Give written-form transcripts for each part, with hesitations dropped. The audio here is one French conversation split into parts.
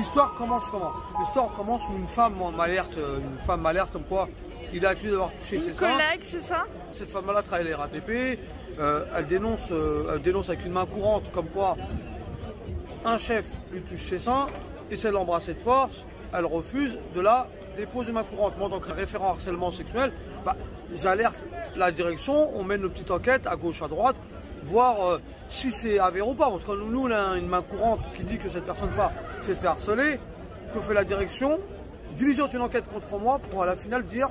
l'histoire commence comment? L'histoire commence où une femme m'alerte comme quoi il est accusé d'avoir touché ses seins. Une collègue, c'est ça? Cette femme-là travaille à la RATP, elle dénonce avec une main courante comme quoi un chef lui touche ses seins, essaie de l'embrasser de force, elle refuse de la déposer main courante. Moi, en tant que référent harcèlement sexuel, j'alerte la direction, on mène une petite enquête à gauche, à droite, voir si c'est avéré ou pas. En tout cas, nous, on a une main courante qui dit que cette personne-là s'est fait harceler. Que fait la direction? Diligence une enquête contre moi pour à la finale dire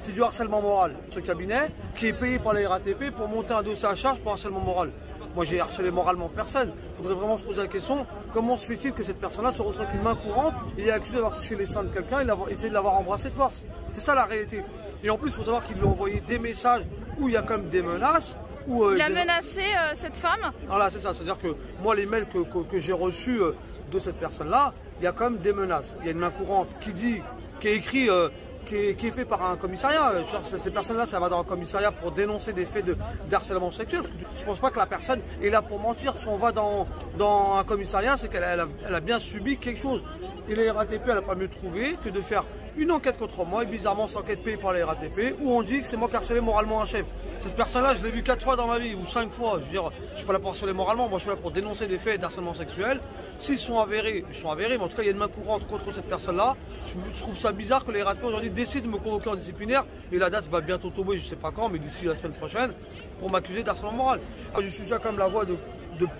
c'est du harcèlement moral. Ce cabinet qui est payé par la RATP pour monter un dossier à charge pour harcèlement moral. Moi, j'ai harcelé moralement personne. Il faudrait vraiment se poser la question, comment se fait-il que cette personne-là se retrouve avec une main courante et est accusée d'avoir touché les seins de quelqu'un et essayé de l'avoir embrassé de force? C'est ça la réalité. Et en plus, il faut savoir qu'il lui a envoyé des messages où il y a comme des menaces. Il a menacé cette femme? Voilà, c'est ça. C'est-à-dire que moi, les mails que j'ai reçus de cette personne-là, il y a quand même des menaces. Il y a une main courante qui est écrit, qui est fait par un commissariat. Cette personne-là, ça va dans un commissariat pour dénoncer des faits de harcèlement sexuel. Je ne pense pas que la personne est là pour mentir. Si on va dans un commissariat, c'est qu'elle a bien subi quelque chose. Et la RATP, elle n'a pas mieux trouvé que de faire une enquête contre moi. Et bizarrement, cette enquête payée par la RATP, où on dit que c'est moi qui ai harcelé moralement un chef. Cette personne-là, je l'ai vue 4 fois dans ma vie, ou 5 fois. Je veux dire, je ne suis pas là pour harceler moralement, moi je suis là pour dénoncer des faits d'harcèlement sexuel. S'ils sont avérés, ils sont avérés, mais en tout cas, il y a une main courante contre cette personne-là. Je trouve ça bizarre que les RATP aujourd'hui décident de me convoquer en disciplinaire, et la date va bientôt tomber, je ne sais pas quand, mais d'ici la semaine prochaine, pour m'accuser d'harcèlement moral. Je suis déjà comme la voix de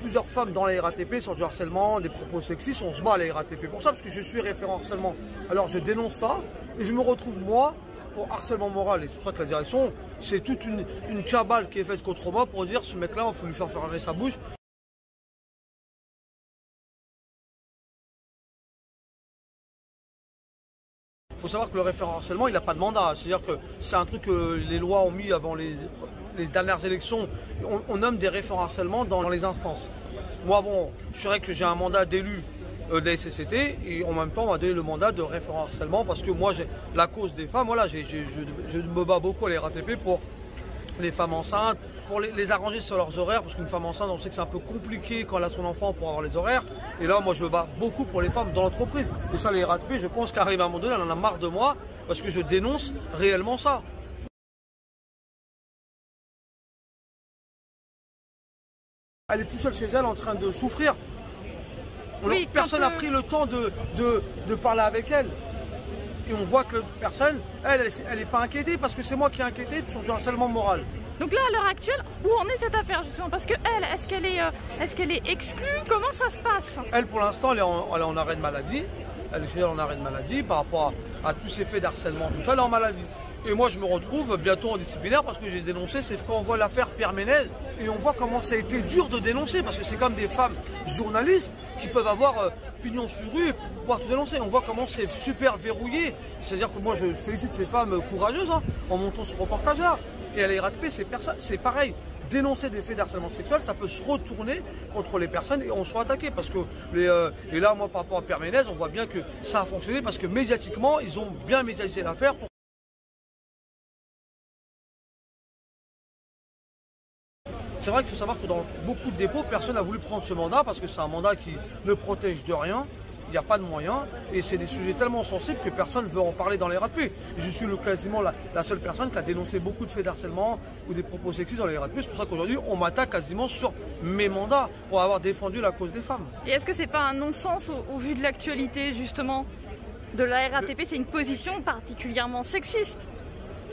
plusieurs femmes dans la RATP sur du harcèlement, des propos sexistes. On se bat à la RATP pour ça, parce que je suis référent harcèlement. Alors je dénonce ça, et je me retrouve moi pour harcèlement moral. Et c'est pour ça que la direction, c'est toute une cabale qui est faite contre moi pour dire ce mec-là, il faut lui faire fermer sa bouche. Il faut savoir que le référent harcèlement, il n'a pas de mandat. C'est-à-dire que c'est un truc que les lois ont mis avant les dernières élections. On nomme des référents harcèlement dans les instances. Moi, bon, je dirais que j'ai un mandat d'élu de la SCCT et en même temps on m'a donné le mandat de référent harcèlement parce que moi j'ai la cause des femmes, voilà, je me bats beaucoup à la RATP pour les femmes enceintes, pour les arranger sur leurs horaires, parce qu'une femme enceinte on sait que c'est un peu compliqué quand elle a son enfant pour avoir les horaires, et là moi je me bats beaucoup pour les femmes dans l'entreprise, et ça les RATP je pense qu'arrive à un moment donné elle en a marre de moi parce que je dénonce réellement ça. Elle est toute seule chez elle en train de souffrir. Oui, personne n'a pris le temps de parler avec elle. Et on voit que personne, elle n'est pas inquiétée parce que c'est moi qui est inquiété sur du harcèlement moral. Donc là, à l'heure actuelle, où en est cette affaire justement? Parce que elle, est-ce qu'elle est exclue? Comment ça se passe? Elle, pour l'instant, elle est en arrêt de maladie. Elle est en arrêt de maladie par rapport à tous ces faits d'harcèlement, tout ça, elle est en maladie. Et moi, je me retrouve bientôt en disciplinaire parce que j'ai dénoncé. C'est quand on voit l'affaire Pierre Ménez et on voit comment ça a été dur de dénoncer parce que c'est comme des femmes journalistes qui peuvent avoir pignon sur rue et pouvoir tout dénoncer. On voit comment c'est super verrouillé. C'est-à-dire que moi, je félicite ces femmes courageuses en montant ce reportage-là. Et à la RATP, c'est pareil. Dénoncer des faits d'harcèlement sexuel, ça peut se retourner contre les personnes et on sera attaqué. Parce que et là, moi, par rapport à Pierre Ménez, on voit bien que ça a fonctionné parce que médiatiquement, ils ont bien médiatisé l'affaire. C'est vrai qu'il faut savoir que dans beaucoup de dépôts, personne n'a voulu prendre ce mandat parce que c'est un mandat qui ne protège de rien, il n'y a pas de moyens et c'est des sujets tellement sensibles que personne ne veut en parler dans les RATP. Je suis quasiment la seule personne qui a dénoncé beaucoup de faits d'harcèlement ou des propos sexistes dans les RATP. C'est pour ça qu'aujourd'hui, on m'attaque quasiment sur mes mandats pour avoir défendu la cause des femmes. Et est-ce que c'est pas un non-sens au vu de l'actualité justement de la RATP? C'est une position particulièrement sexiste.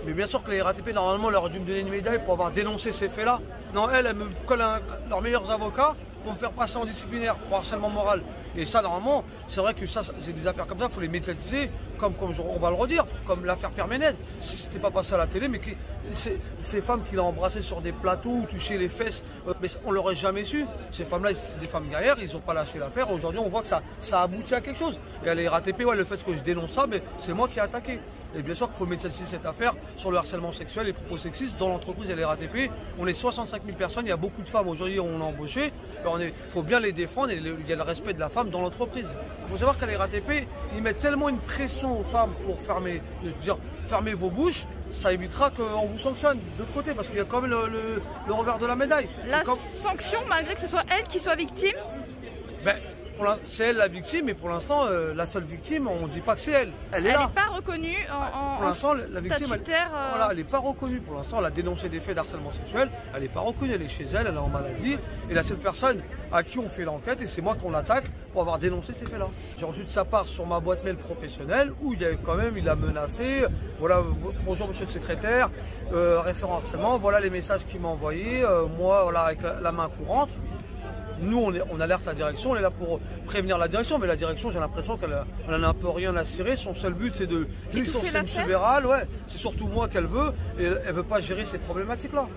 Mais bien sûr que les RATP, normalement, leur aurait dû me donner une médaille pour avoir dénoncé ces faits-là. Non, elle me colle leurs meilleurs avocats pour me faire passer en disciplinaire pour harcèlement moral. Et ça, normalement, c'est vrai que ça, c'est des affaires comme ça, il faut les médiatiser, comme on va le redire, comme l'affaire Pierre Ménez. C'était pas passé à la télé, mais ces femmes qu'il a embrassées sur des plateaux ou touché les fesses, mais on l'aurait jamais su. Ces femmes-là, c'était des femmes guerrières, ils n'ont pas lâché l'affaire. Aujourd'hui, on voit que ça aboutit à quelque chose. Et à la RATP, ouais, le fait que je dénonce ça, c'est moi qui ai attaqué. Et bien sûr qu'il faut médiatiser cette affaire sur le harcèlement sexuel et les propos sexistes dans l'entreprise et les RATP. On est 65 000 personnes, il y a beaucoup de femmes aujourd'hui, on a embauché. Il faut bien les défendre et il y a le respect de la femme dans l'entreprise. Il faut savoir qu'à la RATP, ils mettent tellement une pression aux femmes pour fermer vos bouches, ça évitera qu'on vous sanctionne de l'autre côté, parce qu'il y a quand même le revers de la médaille. La sanction, malgré que ce soit elle qui soit victime? Pour c'est elle la victime, mais pour l'instant, la seule victime, on ne dit pas que c'est elle. Elle est là. Elle n'est pas reconnue Pour l'instant, la victime, statutaire. elle n'est pas reconnue. Pour l'instant, elle a dénoncé des faits d'harcèlement sexuel. Elle n'est pas reconnue. Elle est chez elle, elle est en maladie. Et la seule personne à qui on fait l'enquête, et c'est moi qu'on attaque pour avoir dénoncé ces faits-là. J'ai reçu de sa part sur ma boîte mail professionnelle où il y a quand même, il a menacé. Voilà, bonjour monsieur le secrétaire, référent harcèlement. Voilà les messages qu'il m'a envoyés. Moi, voilà, avec la main courante. Nous, on alerte la direction, on est là pour prévenir la direction, mais la direction, j'ai l'impression qu'elle en a un peu rien à cirer. Son seul but, c'est de licencier M. Béral. Ouais, c'est surtout moi qu'elle veut, et elle ne veut pas gérer ces problématiques-là.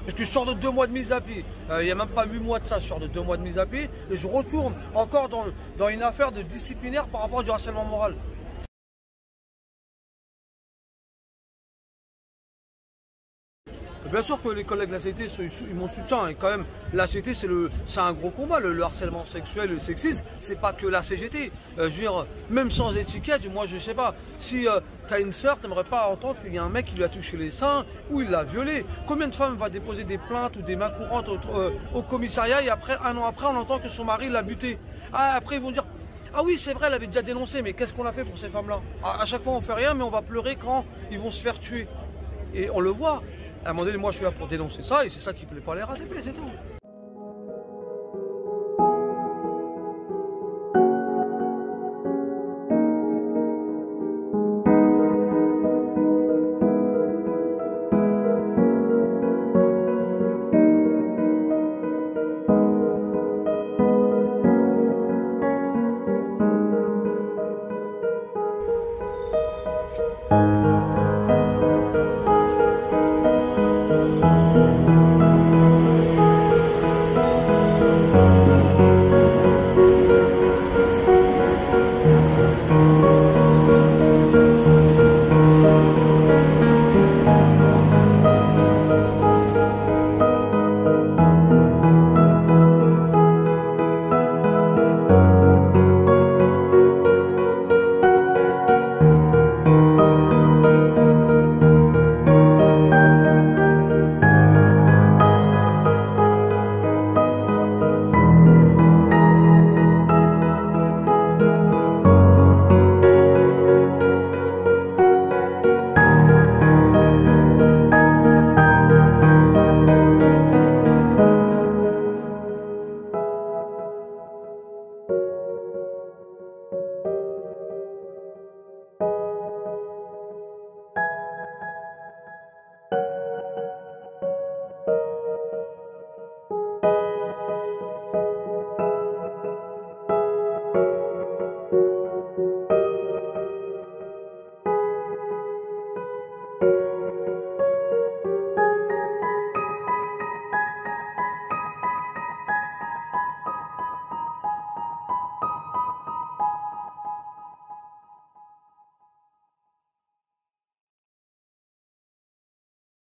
Parce que je sors de 2 mois de mise à pied. Il n'y a même pas 8 mois de ça, je sors de 2 mois de mise à pied, et je retourne encore dans une affaire de disciplinaire par rapport à du harcèlement moral. Bien sûr que les collègues de la CGT, ils m'ont soutien. Et quand même, la CGT, c'est un gros combat. Le harcèlement sexuel, le sexisme, c'est pas que la CGT. Je veux dire, même sans étiquette, moi je sais pas. Si tu as une sœur, tu n'aimerais pas entendre qu'il y a un mec qui lui a touché les seins ou il l'a violée. Combien de femmes va déposer des plaintes ou des mains courantes au commissariat et après, un an après, on entend que son mari l'a buté. Ah, après, ils vont dire. Ah oui, c'est vrai, elle avait déjà dénoncé, mais qu'est-ce qu'on a fait pour ces femmes-là? À chaque fois, on fait rien, mais on va pleurer quand ils vont se faire tuer. Et on le voit. À un moment donné, moi je suis là pour dénoncer ça et c'est ça qui plaît pas à la RATP, c'est tout.